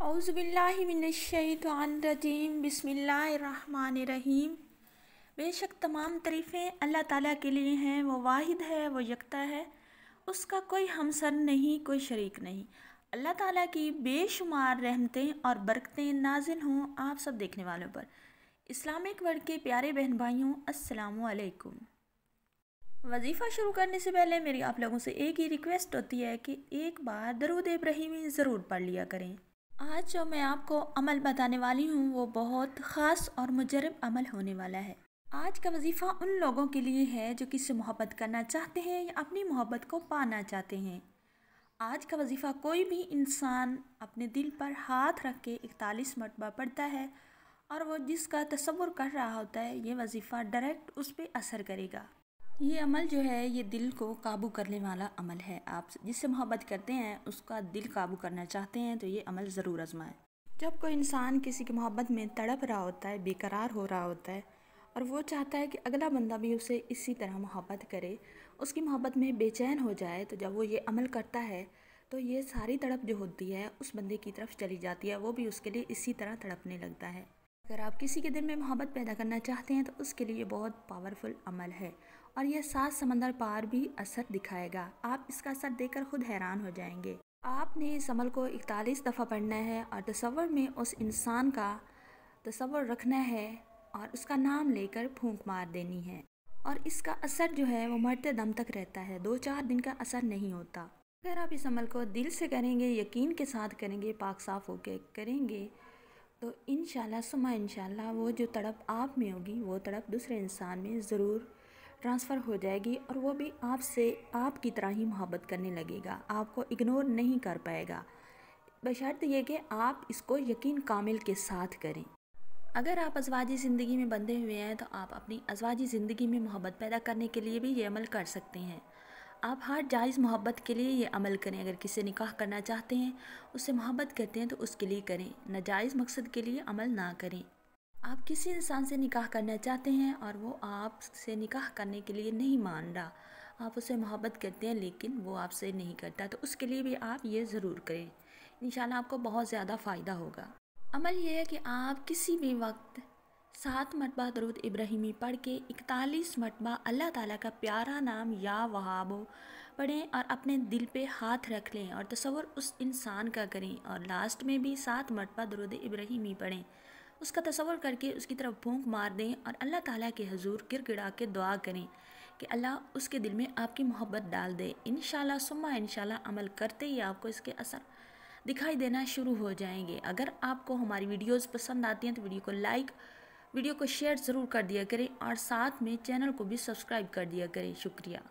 औज़ुबिल्लाहिमिनश्शैतानिर्रजीम बिस्मिल्लाहिर्रहमानिर्रहीम। बेशक तमाम तारीफ़ें अल्लाह ताला के लिए हैं। वो वाहिद है, वो यकता है, उसका कोई हमसर नहीं, कोई शरीक नहीं। अल्लाह ताला की बेशुमार रहमतें और बरकतें नाज़िल हों आप सब देखने वालों पर। इस्लामिक वर्ल्ड के प्यारे बहन भाइयों, अस्सलामु अलैकुम। वजीफ़ा शुरू करने से पहले मेरी आप लोगों से एक ही रिक्वेस्ट होती है कि एक बार दरूद इब्राहिमी ज़रूर पढ़ लिया करें। आज जो मैं आपको अमल बताने वाली हूँ वो बहुत ख़ास और मुजरब अमल होने वाला है। आज का वजीफ़ा उन लोगों के लिए है जो किसी से मोहब्बत करना चाहते हैं या अपनी मोहब्बत को पाना चाहते हैं। आज का वजीफ़ा कोई भी इंसान अपने दिल पर हाथ रख के 41 मरतबा पढ़ता है और वो जिसका तसव्वुर कर रहा होता है ये वजीफ़ा डायरेक्ट उस पर असर करेगा। ये अमल जो है ये दिल को काबू करने वाला अमल है। आप जिससे मोहब्बत करते हैं उसका दिल काबू करना चाहते हैं तो ये अमल ज़रूर आजमाएं। जब कोई इंसान किसी की मोहब्बत में तड़प रहा होता है, बेकरार हो रहा होता है और वो चाहता है कि अगला बंदा भी उसे इसी तरह मोहब्बत करे, उसकी मोहब्बत में बेचैन हो जाए, तो जब वो ये अमल करता है तो ये सारी तड़प जो होती है उस बंदे की तरफ चली जाती है, वो भी उसके लिए इसी तरह तड़पने लगता है। अगर आप किसी के दिल में मोहब्बत पैदा करना चाहते हैं तो उसके लिए बहुत पावरफुल अमल है और यह 7 समंदर पार भी असर दिखाएगा। आप इसका असर देखकर खुद हैरान हो जाएंगे। आपने इस अमल को 41 दफ़ा पढ़ना है और तसव्वुर में उस इंसान का तसव्वुर रखना है और उसका नाम लेकर फूंक मार देनी है और इसका असर जो है वो मरते दम तक रहता है, 2-4 दिन का असर नहीं होता। अगर आप इस अमल को दिल से करेंगे, यकीन के साथ करेंगे, पाक साफ़ होकर करेंगे तो इंशाल्लाह सुमा इंशाल्लाह वो जो तड़प आप में होगी वो तड़प दूसरे इंसान में ज़रूर ट्रांसफ़र हो जाएगी और वो भी आपसे आपकी तरह ही मोहब्बत करने लगेगा, आपको इग्नोर नहीं कर पाएगा, बशर्ते ये कि आप इसको यकीन कामिल के साथ करें। अगर आप अज़वाजी ज़िंदगी में बंधे हुए हैं तो आप अपनी अज़वाजी ज़िंदगी में मोहब्बत पैदा करने के लिए भी ये अमल कर सकते हैं। आप हर जायज़ मोहब्बत के लिए ये अमल करें। अगर किसी से निकाह करना चाहते हैं, उससे मोहब्बत करते हैं तो उसके लिए करें, नाजायज़ मकसद के लिए अमल ना करें। आप किसी इंसान से निकाह करना चाहते हैं और वो आपसे निकाह करने के लिए नहीं मान रहा, आप उससे मोहब्बत करते हैं लेकिन वो आपसे नहीं करता, तो उसके लिए भी आप ये ज़रूर करें। इंशाल्लाह आपको बहुत ज़्यादा फ़ायदा होगा। अमल ये है कि आप किसी भी वक्त 7 मरतबा दरूद इब्राहिमी पढ़ के 41 मरतबा अल्लाह ताला का प्यारा नाम या वहाबो पढ़ें और अपने दिल पे हाथ रख लें और तसव्वुर उस इंसान का करें और लास्ट में भी 7 मरतबा दरूद इब्राहिमी पढ़ें, उसका तसव्वुर करके उसकी तरफ फूंक मार दें और अल्लाह ताला के हुजूर गिड़गिड़ा के दुआ करें कि अल्लाह उसके दिल में आपकी मोहब्बत डाल दे। इंशाल्लाह सुम्मा इंशाल्लाह अमल करते ही आपको इसके असर दिखाई देना शुरू हो जाएंगे। अगर आपको हमारी वीडियोस पसंद आती हैं तो वीडियो को शेयर ज़रूर कर दिया करें और साथ में चैनल को भी सब्सक्राइब कर दिया करें। शुक्रिया।